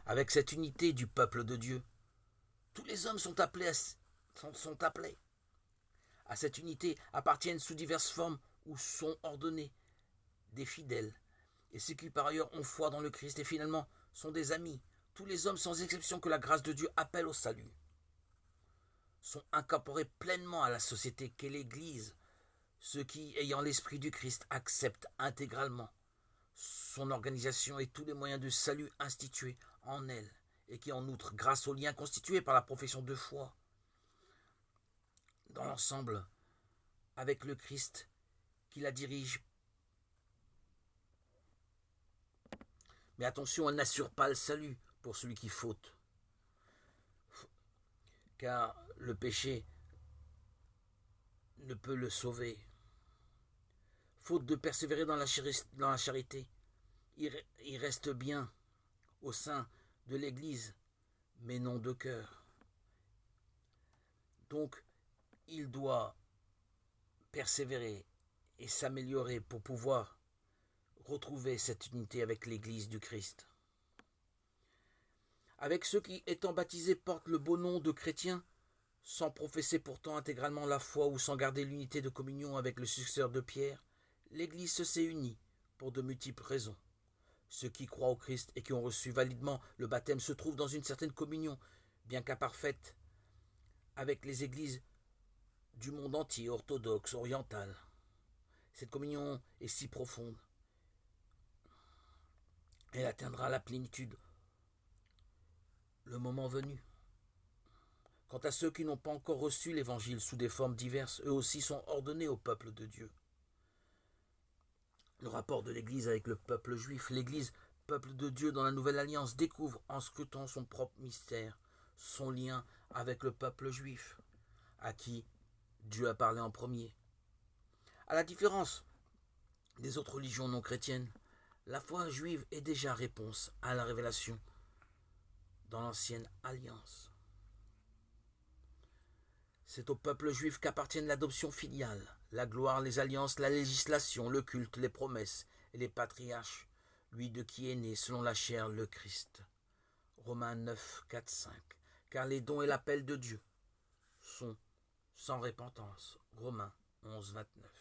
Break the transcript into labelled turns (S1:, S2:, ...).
S1: Avec cette unité du peuple de Dieu, tous les hommes sont appelés à cette unité, appartiennent sous diverses formes ou sont ordonnés des fidèles, et ceux qui par ailleurs ont foi dans le Christ et finalement sont des amis. Tous les hommes sans exception que la grâce de Dieu appelle au salut sont incorporés pleinement à la société qu'est l'Église, ceux qui, ayant l'esprit du Christ, acceptent intégralement son organisation et tous les moyens de salut institués en elle, et qui en outre, grâce aux liens constitués par la profession de foi, dans l'ensemble, avec le Christ qui la dirige. Mais attention, elle n'assure pas le salut pour celui qui faute, car le péché ne peut le sauver. Faute de persévérer dans la charité, il reste bien au sein de l'Église, mais non de cœur. Donc, il doit persévérer et s'améliorer pour pouvoir retrouver cette unité avec l'Église du Christ. Avec ceux qui, étant baptisés, portent le beau nom de chrétiens, sans professer pourtant intégralement la foi ou sans garder l'unité de communion avec le successeur de Pierre, l'Église s'est unie pour de multiples raisons. Ceux qui croient au Christ et qui ont reçu validement le baptême se trouvent dans une certaine communion, bien qu'imparfaite, avec les églises du monde entier, orthodoxe, oriental. Cette communion est si profonde. Elle atteindra la plénitude le moment venu. Quant à ceux qui n'ont pas encore reçu l'Évangile sous des formes diverses, eux aussi sont ordonnés au peuple de Dieu. Le rapport de l'Église avec le peuple juif, l'Église, peuple de Dieu dans la Nouvelle Alliance, découvre en scrutant son propre mystère, son lien avec le peuple juif, à qui Dieu a parlé en premier. À la différence des autres religions non chrétiennes, la foi juive est déjà réponse à la révélation dans l'ancienne alliance. C'est au peuple juif qu'appartiennent l'adoption filiale, la gloire, les alliances, la législation, le culte, les promesses et les patriarches, lui de qui est né selon la chair le Christ. Romains 9, 4, 5. Car les dons et l'appel de Dieu sont sans repentance. Romains 11, 29.